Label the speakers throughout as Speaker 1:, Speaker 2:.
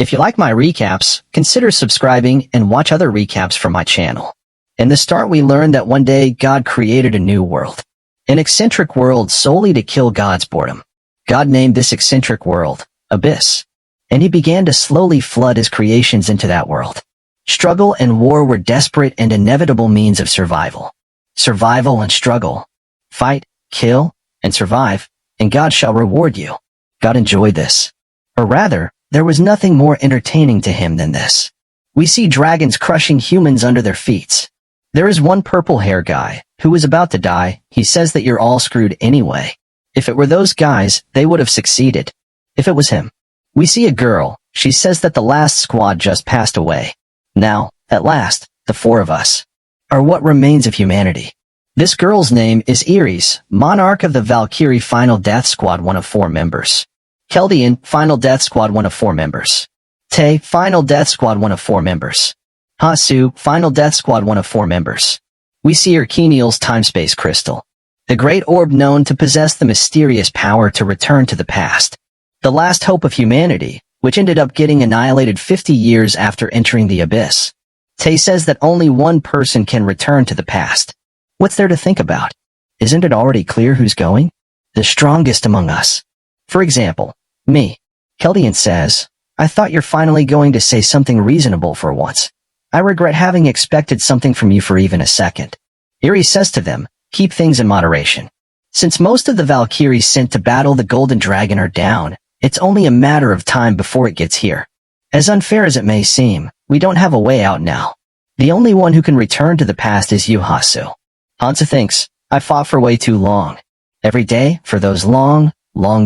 Speaker 1: If you like my recaps, consider subscribing and watch other recaps from my channel. In the start, we learned that one day God created a new world. An eccentric world solely to kill God's boredom. God named this eccentric world Abyss. And he began to slowly flood his creations into that world. Struggle and war were desperate and inevitable means of survival. Survival and struggle. Fight, kill, and survive, and God shall reward you. God enjoyed this. Or rather, there was nothing more entertaining to him than this. We see dragons crushing humans under their feet. There is one purple-haired guy who was about to die. He says that you're all screwed anyway. If it were those guys, they would have succeeded. If it was him. We see a girl. She says that the last squad just passed away. Now, at last, the four of us are what remains of humanity. This girl's name is Iris, monarch of the Valkyrie Final Death Squad, one of 4 members. Keldian, Final Death Squad, one of 4 members. Tae, Final Death Squad, one of 4 members. Hasu, Final Death Squad, one of 4 members. We see Erkeniel's time-space crystal. The great orb known to possess the mysterious power to return to the past. The last hope of humanity, which ended up getting annihilated 50 years after entering the abyss. Tae says that only one person can return to the past. What's there to think about? Isn't it already clear who's going? The strongest among us. For example, me. Keldian says, I thought you're finally going to say something reasonable for once. I regret having expected something from you for even a second. Iris says to them, keep things in moderation. Since most of the Valkyries sent to battle the Golden Dragon are down, it's only a matter of time before it gets here. As unfair as it may seem, we don't have a way out now. The only one who can return to the past is you, Hasu. Hansa thinks, I fought for way too long. Every day, for those long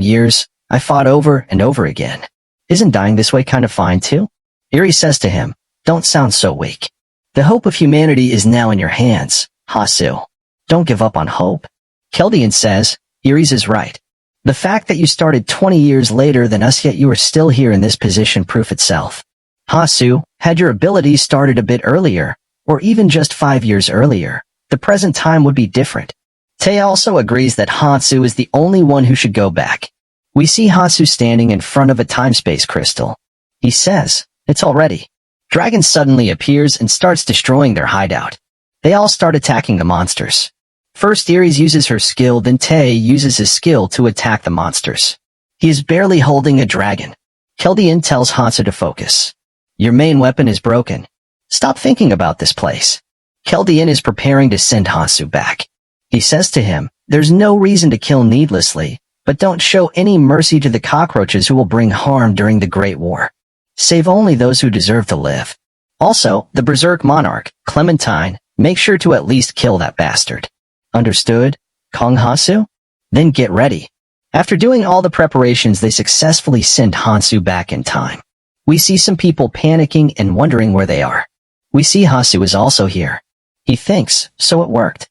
Speaker 1: years, I fought over and over again. Isn't dying this way kind of fine too? Iris says to him, don't sound so weak. The hope of humanity is now in your hands, Hasu. Don't give up on hope. Keldian says, Iris is right. The fact that you started 20 years later than us yet you are still here in this position proof itself. Hasu, had your abilities started a bit earlier, or even just 5 years earlier, the present time would be different. Tae also agrees that Hasu is the only one who should go back. We see Hasu standing in front of a time-space crystal. He says, it's all ready. Dragon suddenly appears and starts destroying their hideout. They all start attacking the monsters. First Iris uses her skill, then Tae uses his skill to attack the monsters. He is barely holding a dragon. Keldian tells Hasu to focus. Your main weapon is broken. Stop thinking about this place. Keldian is preparing to send Hasu back. He says to him, there's no reason to kill needlessly, but don't show any mercy to the cockroaches who will bring harm during the Great War. Save only those who deserve to live. Also, the Berserk Monarch, Clementine, make sure to at least kill that bastard. Understood? Kong Hasu? Then get ready. After doing all the preparations, they successfully send Hasu back in time. We see some people panicking and wondering where they are. We see Hasu is also here. He thinks, so it worked.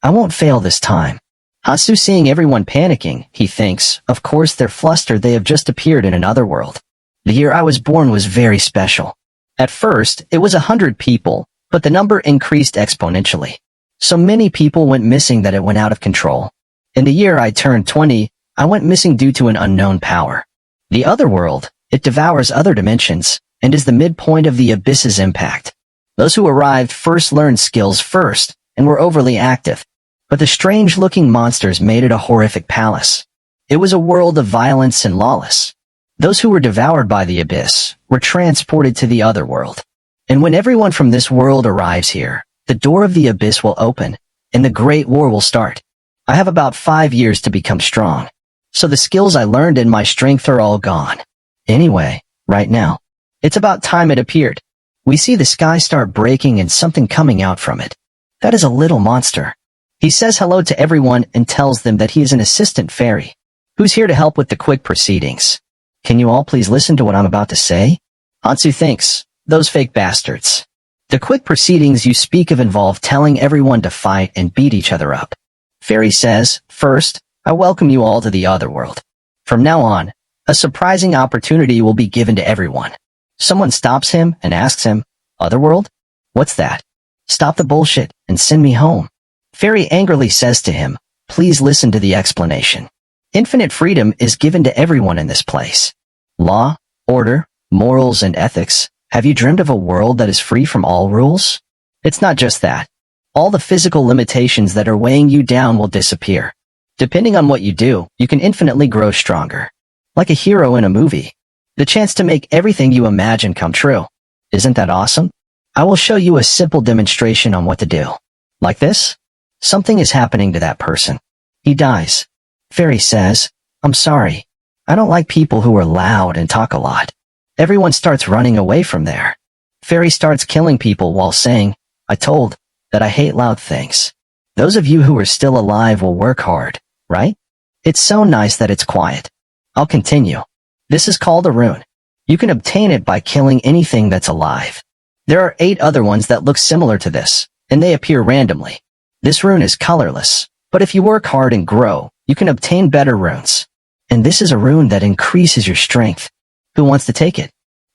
Speaker 1: I won't fail this time. Hasu seeing everyone panicking, he thinks, of course they're flustered, they have just appeared in another world. The year I was born was very special. At first, it was 100 people, but the number increased exponentially. So many people went missing that it went out of control. In the year I turned 20, I went missing due to an unknown power. The other world, it devours other dimensions, and is the midpoint of the abyss's impact. Those who arrived first learned skills first, and were overly active. But the strange-looking monsters made it a horrific palace. It was a world of violence and lawless. Those who were devoured by the abyss were transported to the other world. And when everyone from this world arrives here, the door of the abyss will open, and the Great War will start. I have about 5 years to become strong. So the skills I learned and my strength are all gone. Anyway, right now, it's about time it appeared. We see the sky start breaking and something coming out from it. That is a little monster. He says hello to everyone and tells them that he is an assistant fairy, who's here to help with the quick proceedings. Can you all please listen to what I'm about to say? Hansu thinks, those fake bastards. The quick proceedings you speak of involve telling everyone to fight and beat each other up. Fairy says, first, I welcome you all to the other world. From now on, a surprising opportunity will be given to everyone. Someone stops him and asks him, Otherworld? What's that? Stop the bullshit and send me home. Fairy angrily says to him, please listen to the explanation. Infinite freedom is given to everyone in this place. Law, order, morals, and ethics. Have you dreamed of a world that is free from all rules? It's not just that. All the physical limitations that are weighing you down will disappear. Depending on what you do, you can infinitely grow stronger. Like a hero in a movie. The chance to make everything you imagine come true. Isn't that awesome? I will show you a simple demonstration on what to do. Like this? Something is happening to that person. He dies. Fairy says, "I'm sorry. I don't like people who are loud and talk a lot." Everyone starts running away from there. Fairy starts killing people while saying, "I told that I hate loud things." Those of you who are still alive will work hard, right? It's so nice that it's quiet. I'll continue. This is called a rune. You can obtain it by killing anything that's alive. There are 8 other ones that look similar to this, and they appear randomly. This rune is colorless, but if you work hard and grow, you can obtain better runes. And this is a rune that increases your strength. Who wants to take it?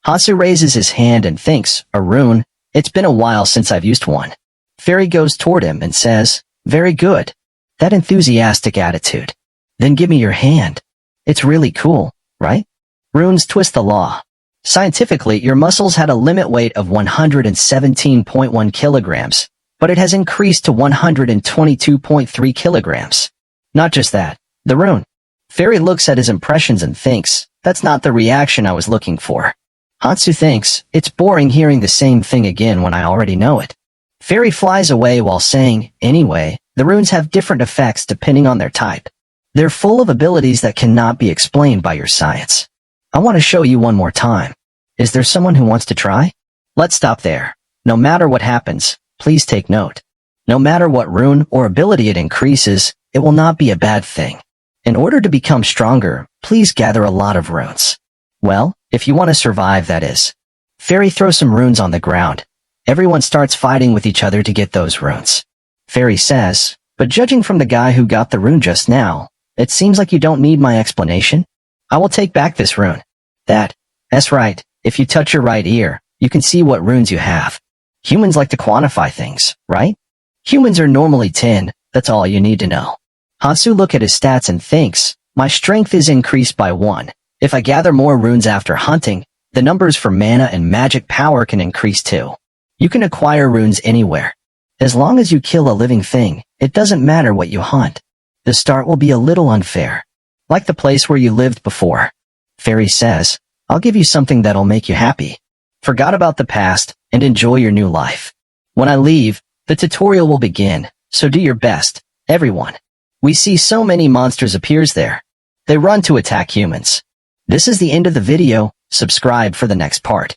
Speaker 1: Hatsu raises his hand and thinks, "A rune? It's been a while since I've used one." Fairy goes toward him and says, "Very good. That enthusiastic attitude. Then give me your hand. It's really cool, right?" Runes twist the law. Scientifically, your muscles had a limit weight of 117.1 kilograms, but it has increased to 122.3 kilograms. Not just that, the rune. Fairy looks at his impressions and thinks, "That's not the reaction I was looking for." Hatsu thinks, "It's boring hearing the same thing again when I already know it." Fairy flies away while saying, "Anyway, the runes have different effects depending on their type. They're full of abilities that cannot be explained by your science. I want to show you one more time. Is there someone who wants to try?" Let's stop there. No matter what happens, please take note. No matter what rune or ability it increases, it will not be a bad thing. In order to become stronger, please gather a lot of runes. Well, if you want to survive, that is. Fairy throws some runes on the ground. Everyone starts fighting with each other to get those runes. Fairy says, "But judging from the guy who got the rune just now, it seems like you don't need my explanation. I will take back this rune." That's right. If you touch your right ear, you can see what runes you have. Humans like to quantify things, right? Humans are normally 10, that's all you need to know. Hatsu looks at his stats and thinks, "My strength is increased by 1. If I gather more runes after hunting, the numbers for mana and magic power can increase too." You can acquire runes anywhere. As long as you kill a living thing, it doesn't matter what you hunt. The start will be a little unfair. Like the place where you lived before. Fairy says, "I'll give you something that'll make you happy. Forgot about the past and enjoy your new life. When I leave, the tutorial will begin, so do your best, everyone." We see so many monsters appears there. They run to attack humans. This is the end of the video. Subscribe for the next part.